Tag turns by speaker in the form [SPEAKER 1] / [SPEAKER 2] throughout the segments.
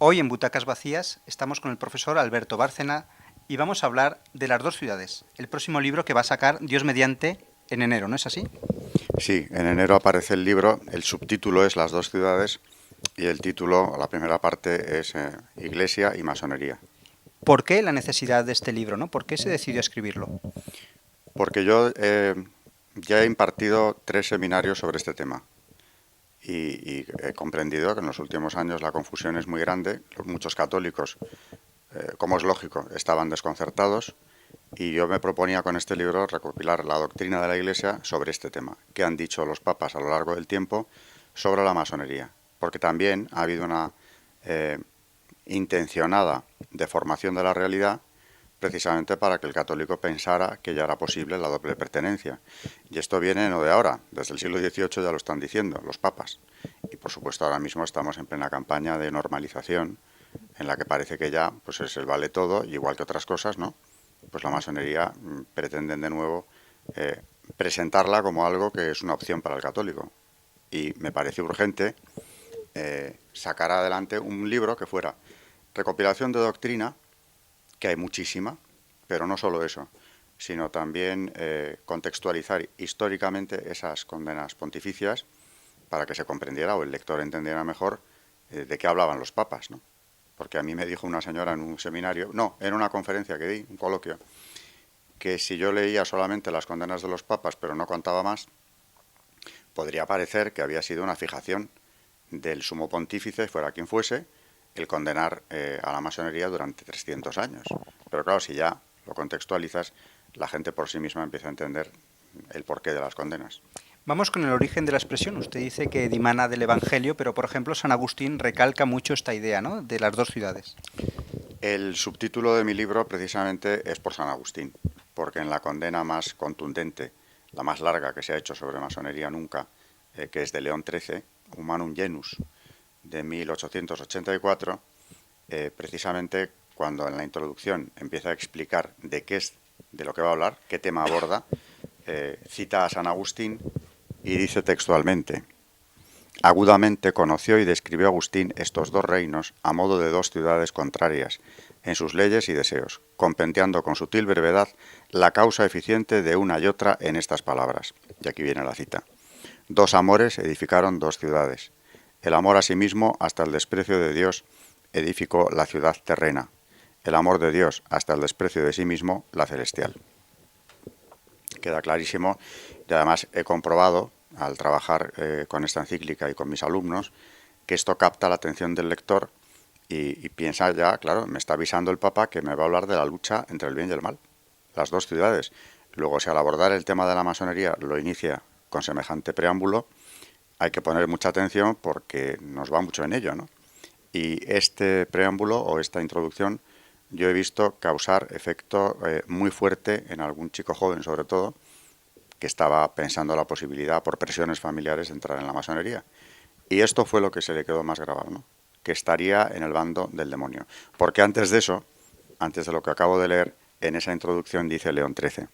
[SPEAKER 1] Hoy en Butacas Vacías estamos con el profesor Alberto Bárcena y vamos a hablar de Las dos ciudades, el próximo libro que va a sacar Dios mediante en enero, ¿no es así?
[SPEAKER 2] Sí, en enero aparece el libro, el subtítulo es Las dos ciudades y el título, la primera parte es Iglesia y masonería.
[SPEAKER 1] ¿Por qué la necesidad de este libro, no? ¿Por qué se decidió a escribirlo?
[SPEAKER 2] Porque yo ya he impartido 3 seminarios sobre este tema y he comprendido que en los últimos años la confusión es muy grande. Muchos católicos, como es lógico, estaban desconcertados y yo me proponía con este libro recopilar la doctrina de la Iglesia sobre este tema. ¿Qué han dicho los papas a lo largo del tiempo sobre la masonería? Porque también ha habido una eh, intencionada deformación de la realidad precisamente para que el católico pensara que ya era posible la doble pertenencia. Y esto viene no de ahora, desde el siglo XVIII ya lo están diciendo los papas. Y por supuesto ahora mismo estamos en plena campaña de normalización en la que parece que ya pues es el vale todo, igual que otras cosas, ¿no? Pues la masonería pretenden de nuevo eh, presentarla como algo que es una opción para el católico. Y me parece urgente sacar adelante un libro que fuera recopilación de doctrina, que hay muchísima, pero no solo eso, sino también contextualizar históricamente esas condenas pontificias para que se comprendiera o el lector entendiera mejor de qué hablaban los papas, ¿no? Porque a mí me dijo una señora en un seminario, no, en una conferencia que di, un coloquio, que si yo leía solamente las condenas de los papas pero no contaba más, podría parecer que había sido una fijación del sumo pontífice, fuera quien fuese, el condenar a la masonería durante 300 años. Pero claro, si ya lo contextualizas, la gente por sí misma empieza a entender el porqué de las condenas.
[SPEAKER 1] Vamos con el origen de la expresión. Usted dice que dimana del Evangelio, pero por ejemplo San Agustín recalca mucho esta idea, ¿no? De las dos ciudades.
[SPEAKER 2] El subtítulo de mi libro precisamente es por San Agustín, porque en la condena más contundente, la más larga que se ha hecho sobre masonería nunca, que es de León XIII, Humanum Genus, de 1884, precisamente cuando en la introducción empieza a explicar de qué es, de lo que va a hablar, qué tema aborda, cita a San Agustín y dice textualmente: agudamente conoció y describió Agustín estos dos reinos a modo de dos ciudades contrarias en sus leyes y deseos, compendiando con sutil brevedad la causa eficiente de una y otra en estas palabras. Y aquí viene la cita: dos amores edificaron dos ciudades. El amor a sí mismo hasta el desprecio de Dios edificó la ciudad terrena. El amor de Dios hasta el desprecio de sí mismo la celestial. Queda clarísimo y además he comprobado al trabajar con esta encíclica y con mis alumnos que esto capta la atención del lector y piensa ya, claro, me está avisando el Papa que me va a hablar de la lucha entre el bien y el mal, las dos ciudades. Luego, si al abordar el tema de la masonería lo inicia con semejante preámbulo, hay que poner mucha atención porque nos va mucho en ello, ¿no? Y este preámbulo o esta introducción yo he visto causar efecto muy fuerte en algún chico joven, sobre todo, que estaba pensando la posibilidad, por presiones familiares, de entrar en la masonería. Y esto fue lo que se le quedó más grabado, ¿no? Que estaría en el bando del demonio. Porque antes de eso, antes de lo que acabo de leer, en esa introducción dice León XIII: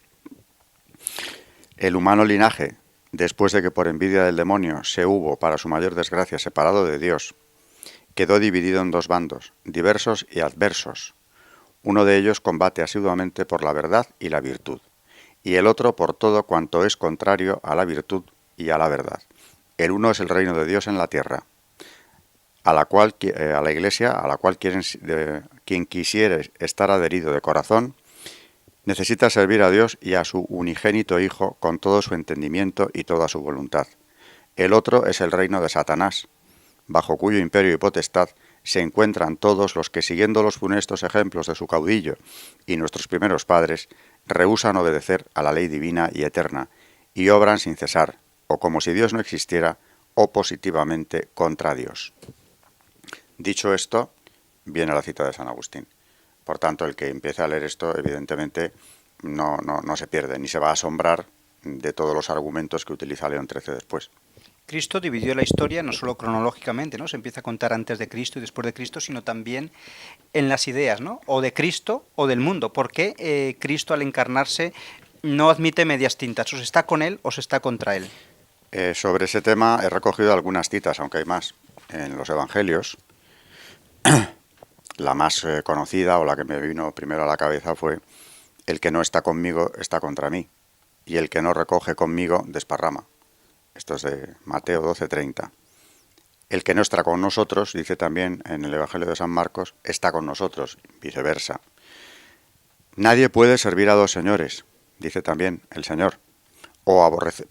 [SPEAKER 2] el humano linaje, después de que por envidia del demonio se hubo, para su mayor desgracia, separado de Dios, quedó dividido en dos bandos, diversos y adversos. Uno de ellos combate asiduamente por la verdad y la virtud, y el otro por todo cuanto es contrario a la virtud y a la verdad. El uno es el reino de Dios en la tierra, a la Iglesia, a la cual quien quisiere estar adherido de corazón, necesita servir a Dios y a su unigénito Hijo con todo su entendimiento y toda su voluntad. El otro es el reino de Satanás, bajo cuyo imperio y potestad se encuentran todos los que, siguiendo los funestos ejemplos de su caudillo y nuestros primeros padres, rehúsan obedecer a la ley divina y eterna, y obran sin cesar, o como si Dios no existiera, o positivamente contra Dios. Dicho esto, viene la cita de San Agustín. Por tanto, el que empiece a leer esto, evidentemente, no se pierde, ni se va a asombrar de todos los argumentos que utiliza León XIII después.
[SPEAKER 1] Cristo dividió la historia no solo cronológicamente, ¿no? Se empieza a contar antes de Cristo y después de Cristo, sino también en las ideas, ¿no? O de Cristo o del mundo. ¿Por qué Cristo al encarnarse no admite medias tintas? O se está con él o se está contra él.
[SPEAKER 2] Sobre ese tema he recogido algunas citas, aunque hay más, en los Evangelios. La más conocida o la que me vino primero a la cabeza fue: el que no está conmigo está contra mí, y el que no recoge conmigo desparrama. Esto es de Mateo 12:30. El que no está con nosotros, dice también en el Evangelio de San Marcos, está con nosotros, viceversa. Nadie puede servir a dos señores, dice también el Señor,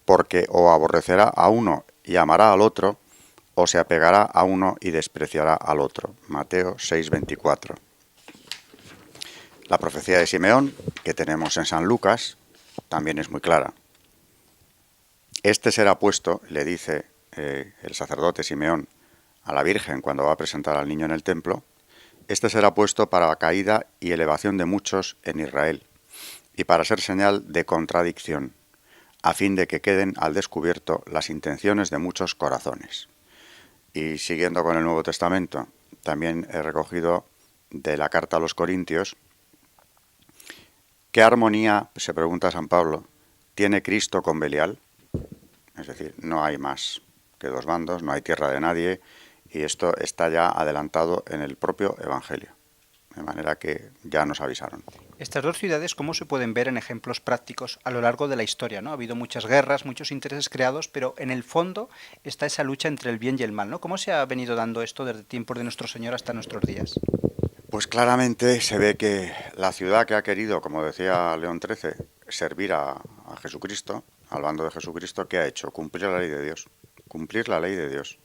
[SPEAKER 2] porque o aborrecerá a uno y amará al otro, o se apegará a uno y despreciará al otro. Mateo 6:24. La profecía de Simeón, que tenemos en San Lucas, también es muy clara. Este será puesto, le dice el sacerdote Simeón a la Virgen cuando va a presentar al niño en el templo, este será puesto para la caída y elevación de muchos en Israel, y para ser señal de contradicción, a fin de que queden al descubierto las intenciones de muchos corazones. Y siguiendo con el Nuevo Testamento, también he recogido de la carta a los Corintios: ¿qué armonía, se pregunta San Pablo, tiene Cristo con Belial? Es decir, no hay más que dos bandos, no hay tierra de nadie, y esto está ya adelantado en el propio Evangelio, de manera que ya nos avisaron.
[SPEAKER 1] Estas dos ciudades, ¿cómo se pueden ver en ejemplos prácticos a lo largo de la historia, ¿no? Ha habido muchas guerras, muchos intereses creados, pero en el fondo está esa lucha entre el bien y el mal, ¿no? ¿Cómo se ha venido dando esto desde tiempos de nuestro Señor hasta nuestros días?
[SPEAKER 2] Pues claramente se ve que la ciudad que ha querido, como decía León XIII, servir a Jesucristo, al bando de Jesucristo, ¿qué ha hecho? Cumplir la ley de Dios. Cumplir la ley de Dios.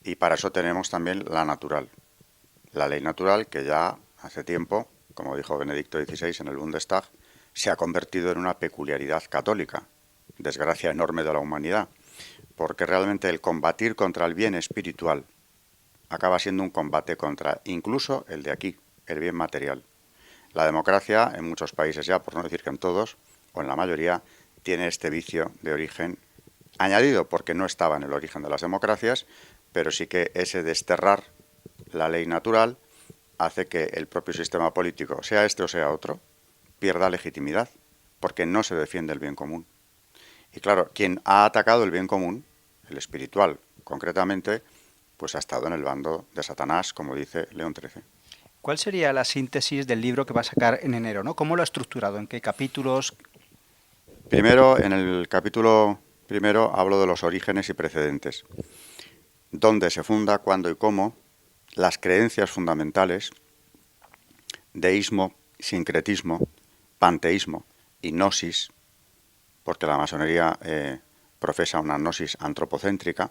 [SPEAKER 2] Y para eso tenemos también la natural. La ley natural que ya hace tiempo, como dijo Benedicto XVI en el Bundestag, se ha convertido en una peculiaridad católica, desgracia enorme de la humanidad, porque realmente el combatir contra el bien espiritual acaba siendo un combate contra incluso el de aquí, el bien material. La democracia en muchos países ya, por no decir que en todos, o en la mayoría, tiene este vicio de origen añadido porque no estaba en el origen de las democracias, pero sí que ese desterrar la ley natural hace que el propio sistema político, sea este o sea otro, pierda legitimidad, porque no se defiende el bien común. Y claro, quien ha atacado el bien común, el espiritual concretamente, pues ha estado en el bando de Satanás, como dice León XIII.
[SPEAKER 1] ¿Cuál sería la síntesis del libro que va a sacar en enero, ¿no? ¿Cómo lo ha estructurado? ¿En qué capítulos?
[SPEAKER 2] Primero, en el capítulo primero, hablo de los orígenes y precedentes, dónde se funda, cuándo y cómo, las creencias fundamentales, deísmo, sincretismo, panteísmo y gnosis, porque la masonería profesa una gnosis antropocéntrica.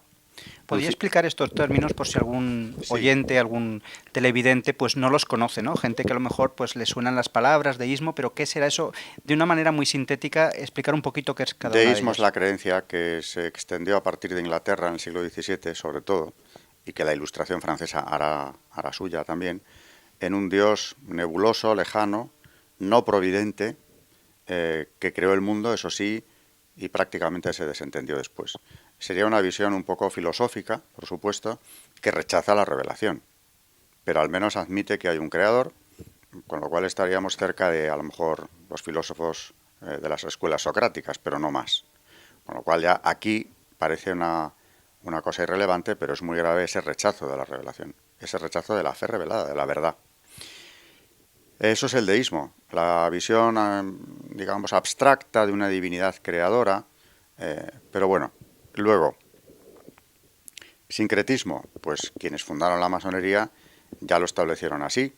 [SPEAKER 1] ¿Podría explicar estos términos por si algún
[SPEAKER 2] Sí.
[SPEAKER 1] oyente, algún televidente, pues no los conoce, ¿no? Gente que a lo mejor pues le suenan las palabras, deísmo, pero ¿qué será eso? De una manera muy sintética, explicar un poquito qué es cada una de
[SPEAKER 2] Deísmo es
[SPEAKER 1] ellas.
[SPEAKER 2] la creencia que se extendió a partir de Inglaterra en el siglo XVII, sobre todo, y que la Ilustración francesa hará suya también, en un Dios nebuloso, lejano, no providente, que creó el mundo, eso sí, y prácticamente se desentendió después. Sería una visión un poco filosófica, por supuesto, que rechaza la revelación, pero al menos admite que hay un creador, con lo cual estaríamos cerca de, a lo mejor, los filósofos de las escuelas socráticas, pero no más. Con lo cual ya aquí parece una cosa irrelevante, pero es muy grave ese rechazo de la revelación, ese rechazo de la fe revelada, de la verdad. Eso es el deísmo, la visión, digamos, abstracta de una divinidad creadora, pero bueno, luego, sincretismo, pues quienes fundaron la masonería ya lo establecieron así,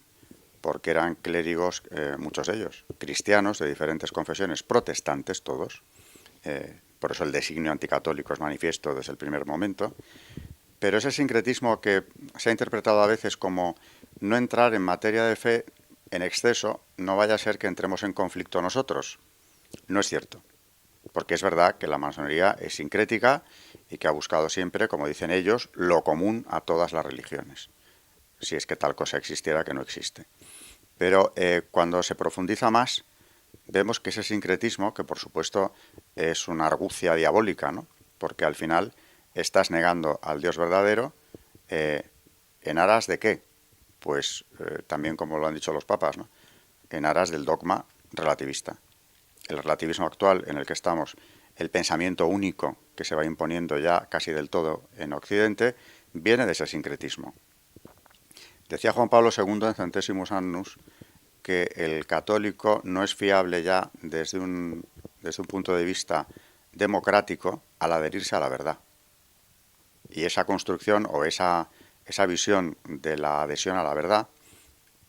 [SPEAKER 2] porque eran clérigos, muchos de ellos, cristianos de diferentes confesiones, protestantes todos, por eso el designio anticatólico es manifiesto desde el primer momento, pero ese sincretismo que se ha interpretado a veces como no entrar en materia de fe en exceso, no vaya a ser que entremos en conflicto nosotros. No es cierto, porque es verdad que la masonería es sincrética y que ha buscado siempre, como dicen ellos, lo común a todas las religiones, si es que tal cosa existiera, que no existe. Pero cuando se profundiza más, vemos que ese sincretismo, que por supuesto es una argucia diabólica, ¿no? Porque al final estás negando al Dios verdadero, ¿en aras de qué? Pues también como lo han dicho los papas, ¿no? En aras del dogma relativista. El relativismo actual en el que estamos, el pensamiento único que se va imponiendo ya casi del todo en Occidente, viene de ese sincretismo. Decía Juan Pablo II en Centésimos Annus que el católico no es fiable ya desde un punto de vista democrático al adherirse a la verdad. Y esa construcción o esa visión de la adhesión a la verdad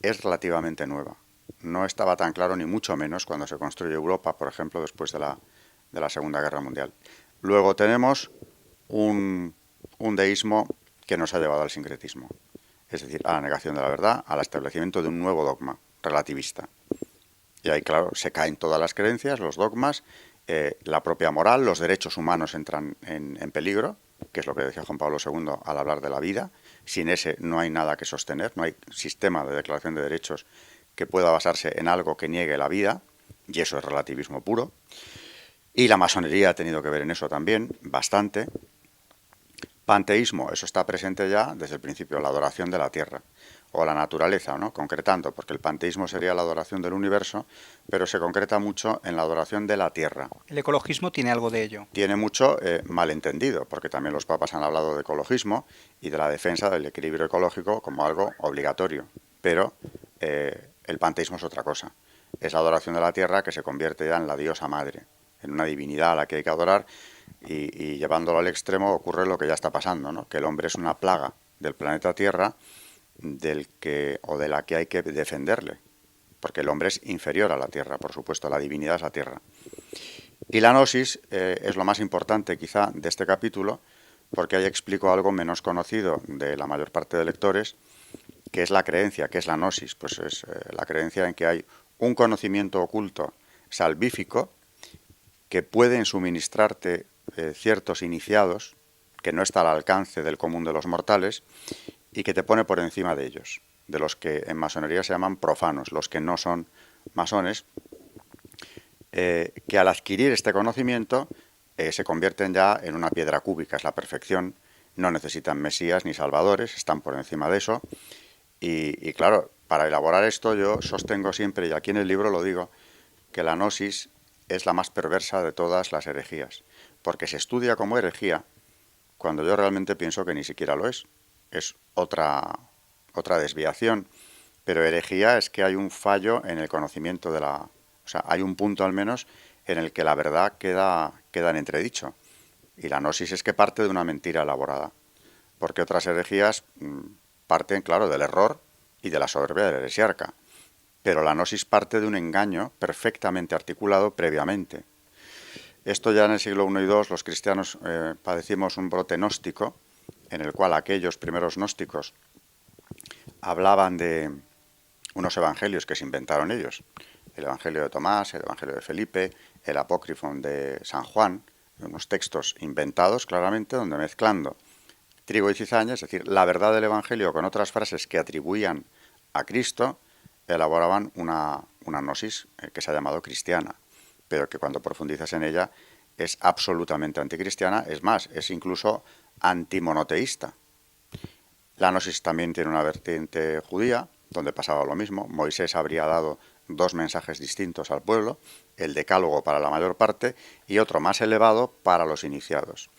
[SPEAKER 2] es relativamente nueva. No estaba tan claro ni mucho menos cuando se construye Europa, por ejemplo, después de la Segunda Guerra Mundial. Luego tenemos un deísmo que nos ha llevado al sincretismo, es decir, a la negación de la verdad, al establecimiento de un nuevo dogma relativista. Y ahí, claro, se caen todas las creencias, los dogmas, la propia moral, los derechos humanos entran en peligro, que es lo que decía Juan Pablo II al hablar de la vida. Sin ese no hay nada que sostener, no hay sistema de declaración de derechos que pueda basarse en algo que niegue la vida, y eso es relativismo puro. Y la masonería ha tenido que ver en eso también, bastante. Panteísmo, eso está presente ya desde el principio, la adoración de la tierra o la naturaleza, ¿no? Concretando, porque el panteísmo sería la adoración del universo, pero se concreta mucho en la adoración de la tierra.
[SPEAKER 1] El ecologismo tiene algo de ello.
[SPEAKER 2] Tiene mucho malentendido, porque también los papas han hablado de ecologismo y de la defensa del equilibrio ecológico como algo obligatorio, pero el panteísmo es otra cosa. Es la adoración de la tierra que se convierte ya en la diosa madre, en una divinidad a la que hay que adorar, y llevándolo al extremo ocurre lo que ya está pasando, ¿no? Que el hombre es una plaga del planeta Tierra de la que hay que defenderle, porque el hombre es inferior a la Tierra, por supuesto, la divinidad es la Tierra. Y la gnosis es lo más importante quizá de este capítulo, porque ahí explico algo menos conocido de la mayor parte de lectores, que es la creencia, que es la gnosis. Pues es la creencia en que hay un conocimiento oculto salvífico que pueden suministrarte ciertos iniciados, que no está al alcance del común de los mortales, y que te pone por encima de ellos, de los que en masonería se llaman profanos, los que no son masones, que al adquirir este conocimiento se convierten ya en una piedra cúbica, es la perfección, no necesitan mesías ni salvadores, están por encima de eso, y claro, para elaborar esto yo sostengo siempre, y aquí en el libro lo digo, que la gnosis es la más perversa de todas las herejías, porque se estudia como herejía cuando yo realmente pienso que ni siquiera lo es. Es otra desviación, pero herejía es que hay un fallo en el conocimiento de la... O sea, hay un punto al menos en el que la verdad queda en entredicho. Y la gnosis es que parte de una mentira elaborada, porque otras herejías parten, claro, del error y de la soberbia del heresiarca, pero la gnosis parte de un engaño perfectamente articulado previamente. Esto ya en el siglo I y II los cristianos padecimos un brote gnóstico, en el cual aquellos primeros gnósticos hablaban de unos evangelios que se inventaron ellos, el Evangelio de Tomás, el Evangelio de Felipe, el Apócrifon de San Juan, unos textos inventados claramente, donde mezclando trigo y cizaña, es decir, la verdad del Evangelio con otras frases que atribuían a Cristo, elaboraban una gnosis que se ha llamado cristiana, pero que cuando profundizas en ella es absolutamente anticristiana, es más, es incluso antimonoteísta. La gnosis también tiene una vertiente judía, donde pasaba lo mismo. Moisés habría dado dos mensajes distintos al pueblo, el decálogo para la mayor parte y otro más elevado para los iniciados.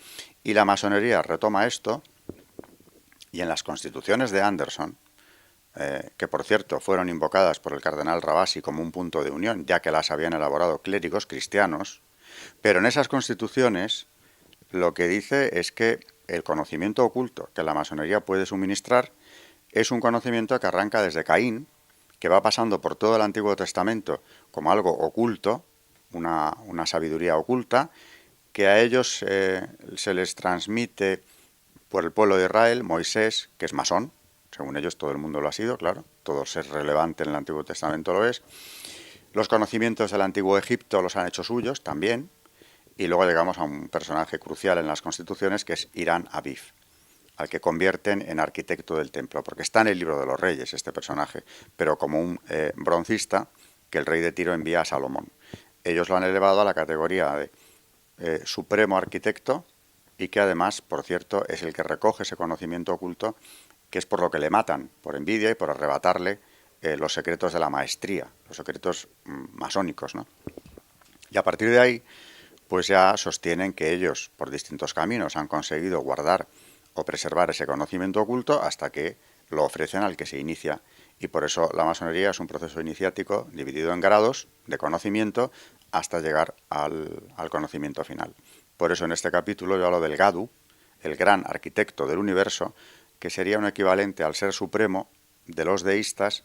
[SPEAKER 2] Y la masonería retoma esto, y en las constituciones de Anderson, que por cierto fueron invocadas por el cardenal Rabasi como un punto de unión, ya que las habían elaborado clérigos cristianos, pero en esas constituciones lo que dice es que el conocimiento oculto que la masonería puede suministrar es un conocimiento que arranca desde Caín, que va pasando por todo el Antiguo Testamento como algo oculto, una sabiduría oculta, que a ellos se les transmite por el pueblo de Israel, Moisés, que es masón, según ellos todo el mundo lo ha sido, claro, todo ser relevante en el Antiguo Testamento lo es. Los conocimientos del Antiguo Egipto los han hecho suyos también, y luego llegamos a un personaje crucial en las constituciones, que es Irán Aviv, al que convierten en arquitecto del templo, porque está en el libro de los reyes este personaje, pero como un broncista que el rey de Tiro envía a Salomón. Ellos lo han elevado a la categoría de supremo arquitecto, y que además, por cierto, es el que recoge ese conocimiento oculto, que es por lo que le matan, por envidia y por arrebatarle los secretos de la maestría, los secretos masónicos, ¿no? Y a partir de ahí, pues ya sostienen que ellos, por distintos caminos, han conseguido guardar o preservar ese conocimiento oculto hasta que lo ofrecen al que se inicia. Y por eso la masonería es un proceso iniciático dividido en grados de conocimiento hasta llegar al conocimiento final. Por eso en este capítulo yo hablo del Gadu, el gran arquitecto del universo, que sería un equivalente al ser supremo de los deístas,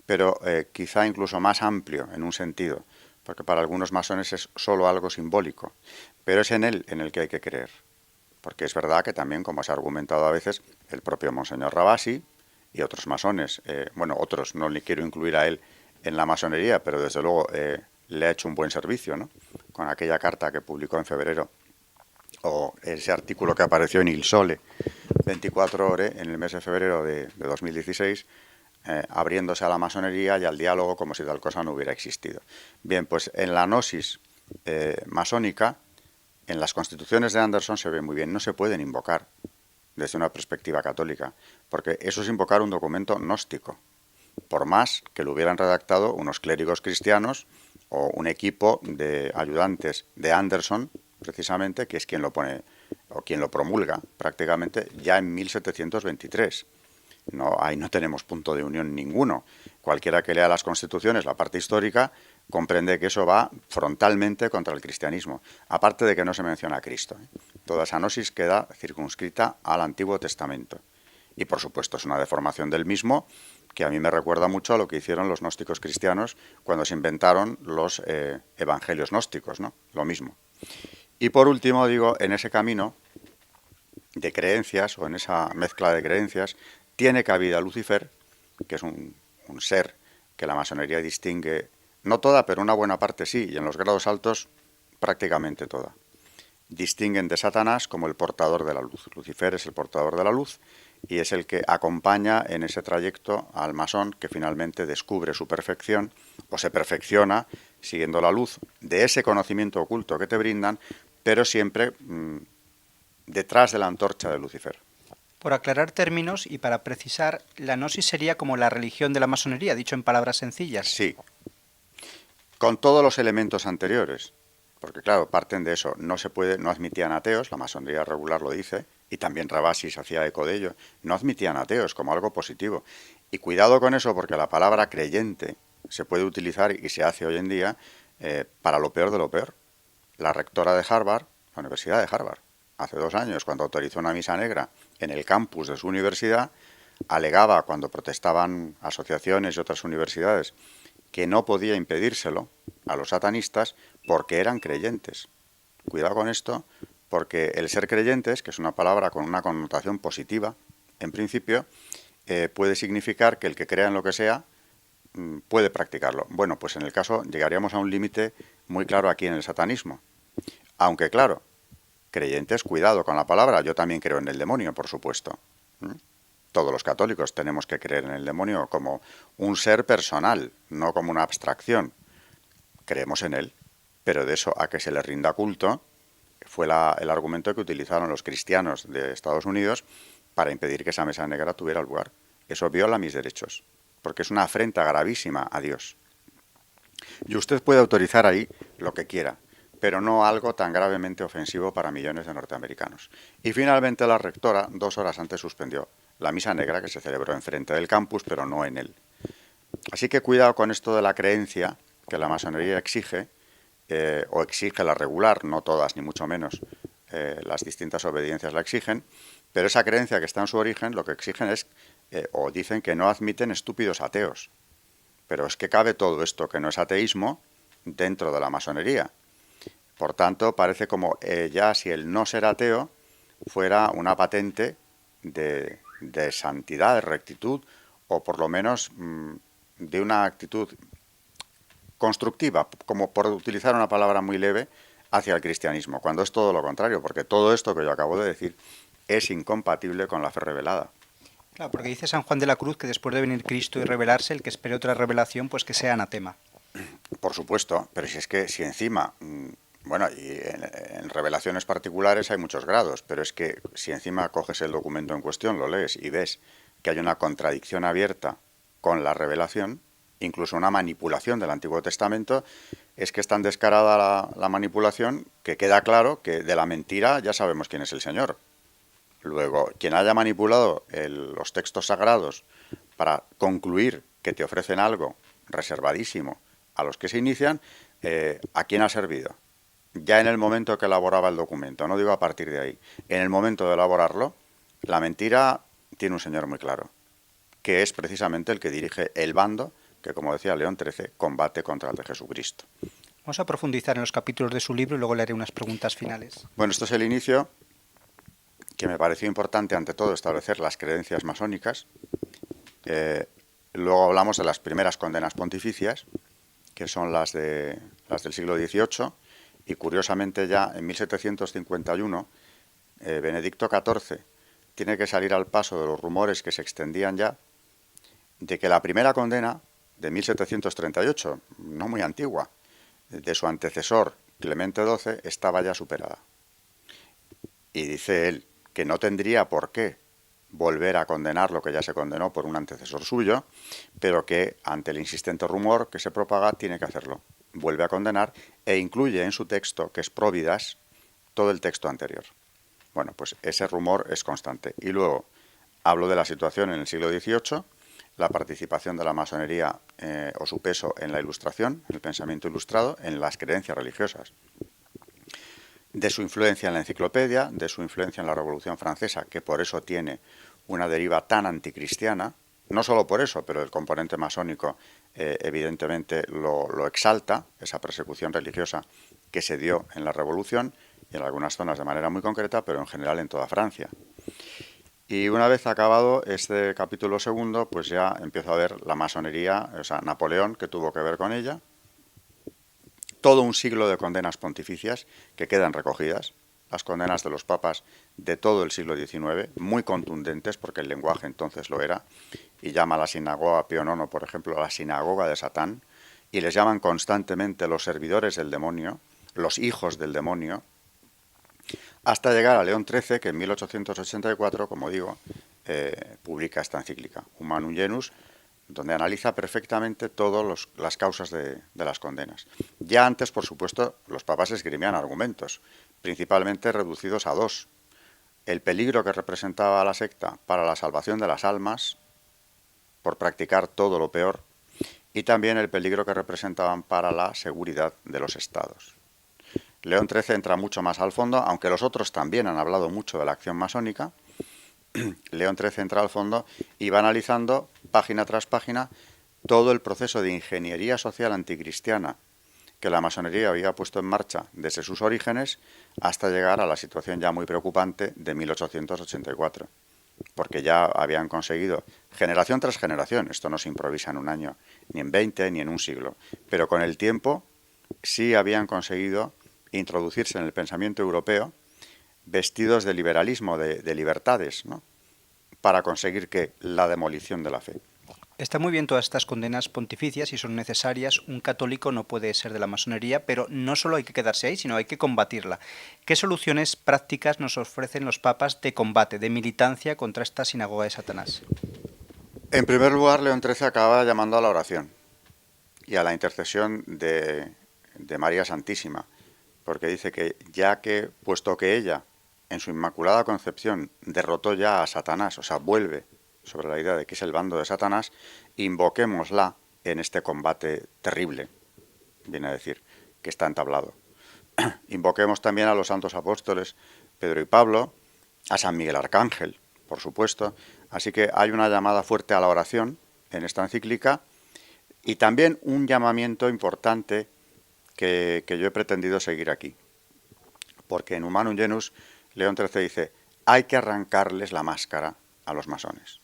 [SPEAKER 2] pero quizá incluso más amplio en un sentido, porque para algunos masones es solo algo simbólico, pero es en él en el que hay que creer. Porque es verdad que también, como se ha argumentado a veces, el propio Monseñor Rabasi y otros masones, otros no le quiero incluir a él en la masonería, pero desde luego le ha hecho un buen servicio, ¿no? Con aquella carta que publicó en febrero, o ese artículo que apareció en Il Sole 24 Ore en el mes de febrero de 2016, abriéndose a la masonería y al diálogo como si tal cosa no hubiera existido. Bien, pues en la gnosis masónica, en las constituciones de Anderson se ve muy bien, no se pueden invocar desde una perspectiva católica, porque eso es invocar un documento gnóstico, por más que lo hubieran redactado unos clérigos cristianos o un equipo de ayudantes de Anderson, precisamente, que es quien lo pone o quien lo promulga prácticamente ya en 1723. No, ahí no tenemos punto de unión ninguno. Cualquiera que lea las constituciones, la parte histórica, comprende que eso va frontalmente contra el cristianismo, aparte de que no se menciona a Cristo. Toda esa gnosis queda circunscrita al Antiguo Testamento. Y por supuesto es una deformación del mismo que a mí me recuerda mucho a lo que hicieron los gnósticos cristianos cuando se inventaron los evangelios gnósticos, ¿no? Lo mismo. Y por último, digo, en ese camino de creencias o en esa mezcla de creencias tiene cabida Lucifer, que es un ser que la masonería distingue, no toda, pero una buena parte sí, y en los grados altos prácticamente toda. Distinguen de Satanás como el portador de la luz. Lucifer es el portador de la luz y es el que acompaña en ese trayecto al masón que finalmente descubre su perfección o se perfecciona siguiendo la luz de ese conocimiento oculto que te brindan, pero siempre detrás de la antorcha de Lucifer.
[SPEAKER 1] Por aclarar términos y para precisar, la gnosis sería como la religión de la masonería, dicho en palabras sencillas.
[SPEAKER 2] Sí, con todos los elementos anteriores, porque claro, parten de eso, no admitían ateos, la masonería regular lo dice, y también Rabasi se hacía eco de ello, no admitían ateos como algo positivo. Y cuidado con eso, porque la palabra creyente se puede utilizar y se hace hoy en día para lo peor de lo peor. La rectora de Harvard, la Universidad de Harvard, hace 2 años, cuando autorizó una misa negra en el campus de su universidad, alegaba, cuando protestaban asociaciones y otras universidades, que no podía impedírselo a los satanistas porque eran creyentes. Cuidado con esto, porque el ser creyentes, que es una palabra con una connotación positiva, en principio, puede significar que el que crea en lo que sea puede practicarlo. Bueno, pues en el caso llegaríamos a un límite muy claro aquí en el satanismo. Aunque claro, creyentes, cuidado con la palabra, yo también creo en el demonio, por supuesto. Todos los católicos tenemos que creer en el demonio como un ser personal, no como una abstracción. Creemos en él, pero de eso a que se le rinda culto fue el argumento que utilizaron los cristianos de Estados Unidos para impedir que esa misa negra tuviera lugar. Eso viola mis derechos, porque es una afrenta gravísima a Dios. Y usted puede autorizar ahí lo que quiera, pero no algo tan gravemente ofensivo para millones de norteamericanos. Y finalmente la rectora, 2 horas antes, suspendió la misa negra que se celebró enfrente del campus, pero no en él. Así que cuidado con esto de la creencia que la masonería exige, o exige la regular, no todas ni mucho menos, las distintas obediencias la exigen, pero esa creencia que está en su origen lo que exigen es, o dicen que no admiten estúpidos ateos. Pero es que cabe todo esto que no es ateísmo dentro de la masonería. Por tanto, parece como ya si el no ser ateo fuera una patente de santidad, de rectitud, o por lo menos de una actitud constructiva, como por utilizar una palabra muy leve, hacia el cristianismo, cuando es todo lo contrario, porque todo esto que yo acabo de decir es incompatible con la fe revelada.
[SPEAKER 1] Claro, porque dice San Juan de la Cruz que después de venir Cristo y revelarse, el que espere otra revelación, pues que sea anatema.
[SPEAKER 2] Por supuesto, pero si encima... Bueno, y en revelaciones particulares hay muchos grados, pero es que si encima coges el documento en cuestión, lo lees y ves que hay una contradicción abierta con la revelación, incluso una manipulación del Antiguo Testamento, es que es tan descarada la manipulación que queda claro que de la mentira ya sabemos quién es el Señor. Luego, quien haya manipulado los textos sagrados para concluir que te ofrecen algo reservadísimo a los que se inician, ¿a quién ha servido? Ya en el momento que elaboraba el documento, no digo a partir de ahí, en el momento de elaborarlo, la mentira tiene un señor muy claro, que es precisamente el que dirige el bando que, como decía León XIII, combate contra el de Jesucristo.
[SPEAKER 1] Vamos a profundizar en los capítulos de su libro y luego le haré unas preguntas finales.
[SPEAKER 2] Bueno, esto es el inicio, que me pareció importante ante todo establecer las creencias masónicas. Luego hablamos de las primeras condenas pontificias, que son las del siglo XVIII, y curiosamente ya en 1751 Benedicto XIV tiene que salir al paso de los rumores que se extendían ya de que la primera condena de 1738, no muy antigua, de su antecesor Clemente XII, estaba ya superada. Y dice él que no tendría por qué volver a condenar lo que ya se condenó por un antecesor suyo, pero que ante el insistente rumor que se propaga tiene que hacerlo. Vuelve a condenar e incluye en su texto, que es Providas, todo el texto anterior. Bueno, pues ese rumor es constante. Y luego hablo de la situación en el siglo XVIII, la participación de la masonería o su peso en la ilustración, en el pensamiento ilustrado, en las creencias religiosas, de su influencia en la enciclopedia, de su influencia en la Revolución Francesa, que por eso tiene una deriva tan anticristiana, no solo por eso, pero el componente masónico evidentemente lo exalta, esa persecución religiosa que se dio en la Revolución, y en algunas zonas de manera muy concreta, pero en general en toda Francia. Y una vez acabado este capítulo segundo, pues ya empiezo a ver la masonería, o sea, Napoleón, que tuvo que ver con ella, todo un siglo de condenas pontificias que quedan recogidas, las condenas de los papas de todo el siglo XIX, muy contundentes, porque el lenguaje entonces lo era, y llama a la sinagoga Pío IX, por ejemplo, la sinagoga de Satán, y les llaman constantemente los servidores del demonio, los hijos del demonio, hasta llegar a León XIII, que en 1884, como digo, publica esta encíclica, Humanum Genus, donde analiza perfectamente todas las causas de las condenas. Ya antes, por supuesto, los papas esgrimían argumentos, principalmente reducidos a dos. El peligro que representaba la secta para la salvación de las almas, por practicar todo lo peor, y también el peligro que representaban para la seguridad de los estados. León XIII entra mucho más al fondo, aunque los otros también han hablado mucho de la acción masónica. León XIII entra al fondo y va analizando, página tras página, todo el proceso de ingeniería social anticristiana que la masonería había puesto en marcha desde sus orígenes hasta llegar a la situación ya muy preocupante de 1884. Porque ya habían conseguido, generación tras generación, esto no se improvisa en un año, ni en 20, ni en un siglo, pero con el tiempo sí habían conseguido introducirse en el pensamiento europeo vestidos de liberalismo, de libertades, ¿no?, para conseguir que la demolición de la fe.
[SPEAKER 1] Está muy bien todas estas condenas pontificias y son necesarias. Un católico no puede ser de la masonería, pero no solo hay que quedarse ahí, sino hay que combatirla. ¿Qué soluciones prácticas nos ofrecen los papas de combate, de militancia contra esta sinagoga de Satanás?
[SPEAKER 2] En primer lugar, León XIII acaba llamando a la oración y a la intercesión de María Santísima, porque dice que ya que, puesto que ella, en su Inmaculada Concepción, derrotó ya a Satanás, o sea, vuelve sobre la idea de que es el bando de Satanás, invoquémosla en este combate terrible, viene a decir, que está entablado. Invoquemos también a los santos apóstoles Pedro y Pablo, a San Miguel Arcángel, por supuesto. Así que hay una llamada fuerte a la oración en esta encíclica y también un llamamiento importante que yo he pretendido seguir aquí. Porque en Humanum Genus, León XIII dice, hay que arrancarles la máscara a los masones.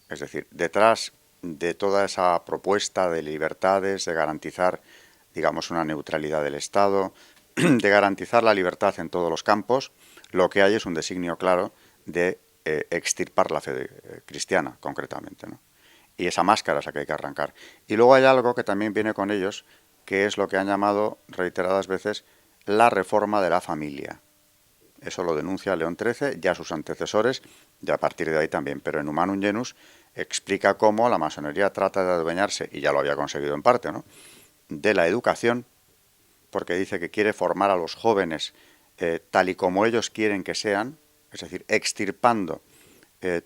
[SPEAKER 2] Es decir, detrás de toda esa propuesta de libertades, de garantizar, digamos, una neutralidad del Estado, de garantizar la libertad en todos los campos, lo que hay es un designio claro de extirpar la fe cristiana, concretamente, ¿no? Y esa máscara es la que hay que arrancar. Y luego hay algo que también viene con ellos, que es lo que han llamado reiteradas veces la reforma de la familia. Eso lo denuncia León XIII, ya sus antecesores, y a partir de ahí también. Pero en Humanum Genus explica cómo la masonería trata de adueñarse, y ya lo había conseguido en parte, ¿no?, de la educación, porque dice que quiere formar a los jóvenes tal y como ellos quieren que sean, es decir, extirpando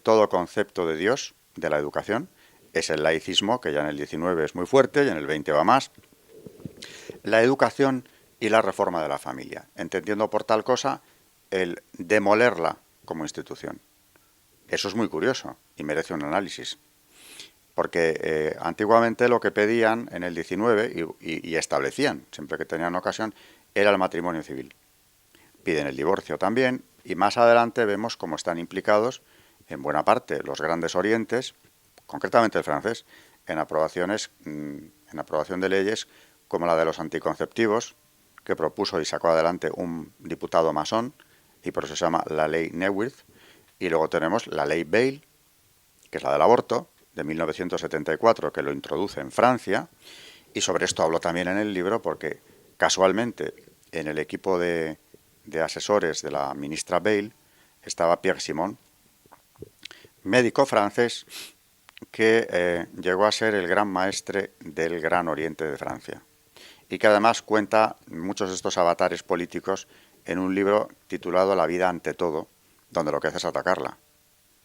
[SPEAKER 2] todo concepto de Dios, de la educación. Es el laicismo, que ya en el 19 es muy fuerte y en el 20 va más. La educación y la reforma de la familia, entendiendo por tal cosa el demolerla como institución. Eso es muy curioso y merece un análisis. Porque antiguamente lo que pedían en el 19 y establecían, siempre que tenían ocasión, era el matrimonio civil. Piden el divorcio también, y más adelante vemos cómo están implicados en buena parte los grandes orientes, concretamente el francés, en aprobación de leyes como la de los anticonceptivos, que propuso y sacó adelante un diputado masón, y por eso se llama la ley Neuwirth, y luego tenemos la ley Bail, que es la del aborto, de 1974, que lo introduce en Francia, y sobre esto hablo también en el libro porque casualmente en el equipo de asesores de la ministra Bail estaba Pierre Simon, médico francés que llegó a ser el gran maestre del Gran Oriente de Francia y que además cuenta muchos de estos avatares políticos en un libro titulado La vida ante todo, donde lo que hace es atacarla,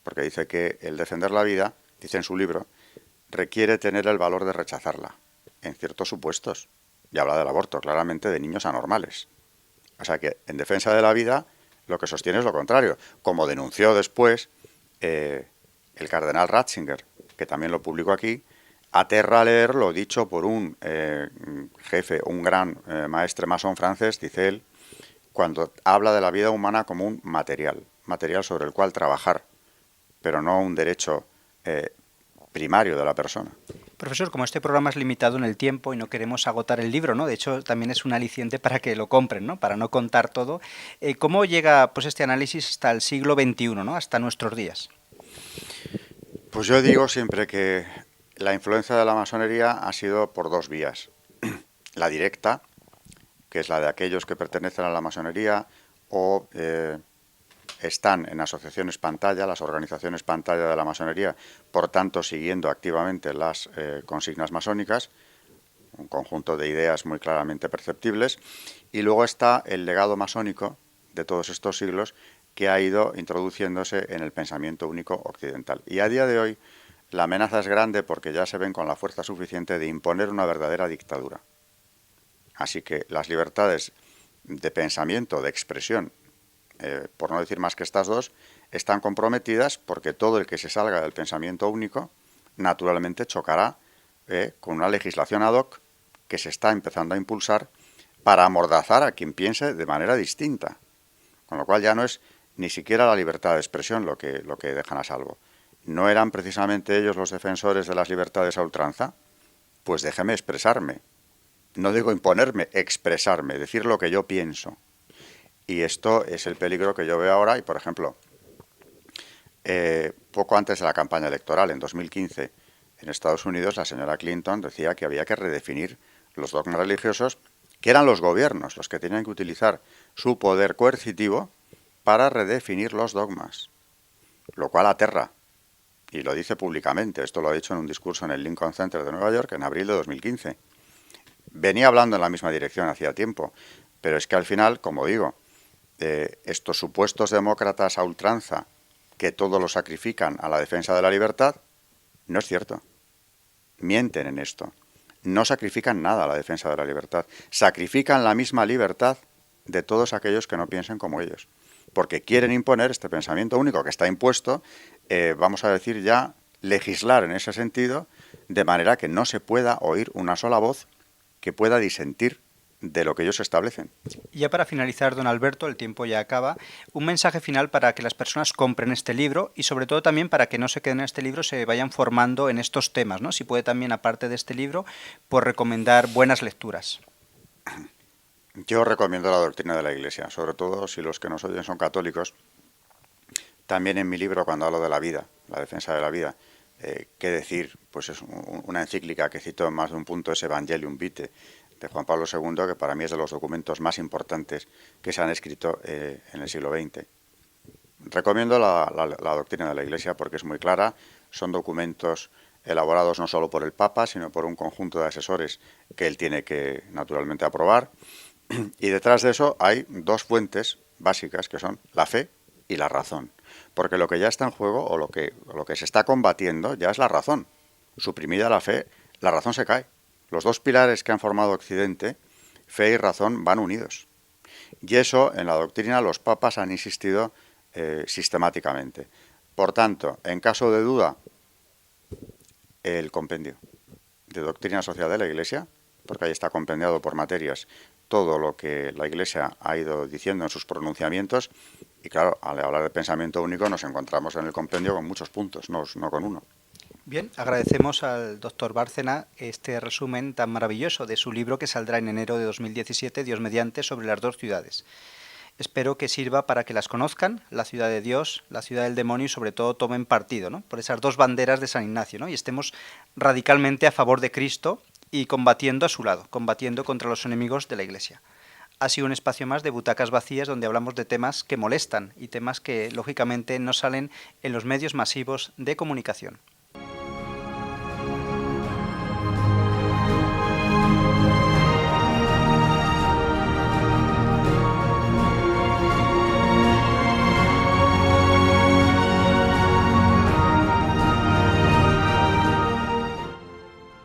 [SPEAKER 2] porque dice que el defender la vida, dice en su libro, requiere tener el valor de rechazarla, en ciertos supuestos, y habla del aborto, claramente de niños anormales. O sea que en defensa de la vida lo que sostiene es lo contrario, como denunció después el cardenal Ratzinger, que también lo publicó aquí. Aterra leer lo dicho por un jefe, un gran maestre masón francés, dice él, cuando habla de la vida humana como un material sobre el cual trabajar, pero no un derecho primario de la persona.
[SPEAKER 1] Profesor, como este programa es limitado en el tiempo y no queremos agotar el libro, ¿no? De hecho, también es un aliciente para que lo compren, ¿no? Para no contar todo. ¿Cómo llega pues este análisis hasta el siglo XXI, ¿no? Hasta nuestros días?
[SPEAKER 2] Pues yo digo siempre que la influencia de la masonería ha sido por dos vías. La directa, que es la de aquellos que pertenecen a la masonería o están en asociaciones pantalla, las organizaciones pantalla de la masonería, por tanto siguiendo activamente las consignas masónicas, un conjunto de ideas muy claramente perceptibles, y luego está el legado masónico de todos estos siglos que ha ido introduciéndose en el pensamiento único occidental. Y a día de hoy la amenaza es grande porque ya se ven con la fuerza suficiente de imponer una verdadera dictadura. Así que las libertades de pensamiento, de expresión, por no decir más que estas dos, están comprometidas porque todo el que se salga del pensamiento único naturalmente chocará con una legislación ad hoc que se está empezando a impulsar para amordazar a quien piense de manera distinta. Con lo cual ya no es ni siquiera la libertad de expresión lo que dejan a salvo. ¿No eran precisamente ellos los defensores de las libertades a ultranza? Pues déjeme expresarme. No digo imponerme, expresarme, decir lo que yo pienso. Y esto es el peligro que yo veo ahora. Y, por ejemplo, poco antes de la campaña electoral, en 2015, en Estados Unidos, la señora Clinton decía que había que redefinir los dogmas religiosos, que eran los gobiernos los que tenían que utilizar su poder coercitivo para redefinir los dogmas, lo cual aterra. Y lo dice públicamente. Esto lo ha dicho en un discurso en el Lincoln Center de Nueva York en abril de 2015. Venía hablando en la misma dirección hacía tiempo, pero es que al final, como digo, estos supuestos demócratas a ultranza que todo lo sacrifican a la defensa de la libertad, no es cierto. Mienten en esto. No sacrifican nada a la defensa de la libertad. Sacrifican la misma libertad de todos aquellos que no piensen como ellos. Porque quieren imponer este pensamiento único que está impuesto, vamos a decir ya, legislar en ese sentido, de manera que no se pueda oír una sola voz que pueda disentir de lo que ellos establecen.
[SPEAKER 1] Y ya para finalizar, don Alberto, el tiempo ya acaba, un mensaje final para que las personas compren este libro y sobre todo también para que no se queden en este libro, se vayan formando en estos temas, ¿no? Si puede también, aparte de este libro, por recomendar buenas lecturas.
[SPEAKER 2] Yo recomiendo la doctrina de la Iglesia, sobre todo si los que nos oyen son católicos. También en mi libro, cuando hablo de la vida, la defensa de la vida, ¿qué decir? Pues es una encíclica que cito en más de un punto, es Evangelium Vitae, de Juan Pablo II, que para mí es de los documentos más importantes que se han escrito en el siglo XX. Recomiendo la doctrina de la Iglesia porque es muy clara, son documentos elaborados no solo por el Papa, sino por un conjunto de asesores que él tiene que, naturalmente, aprobar. Y detrás de eso hay dos fuentes básicas, que son la fe y la razón. Porque lo que ya está en juego o lo que se está combatiendo ya es la razón. Suprimida la fe, la razón se cae. Los dos pilares que han formado Occidente, fe y razón, van unidos. Y eso en la doctrina los papas han insistido sistemáticamente. Por tanto, en caso de duda, el compendio de doctrina social de la Iglesia, porque ahí está compendiado por materias todo lo que la Iglesia ha ido diciendo en sus pronunciamientos, y claro, al hablar de pensamiento único nos encontramos en el compendio con muchos puntos, no con uno.
[SPEAKER 1] Bien, agradecemos al doctor Bárcena este resumen tan maravilloso de su libro que saldrá en enero de 2017, Dios mediante, sobre las dos ciudades. Espero que sirva para que las conozcan, la ciudad de Dios, la ciudad del demonio y sobre todo tomen partido, ¿no?, por esas dos banderas de San Ignacio, ¿no?, y estemos radicalmente a favor de Cristo y combatiendo a su lado, combatiendo contra los enemigos de la Iglesia. Ha sido un espacio más de butacas vacías donde hablamos de temas que molestan y temas que lógicamente no salen en los medios masivos de comunicación.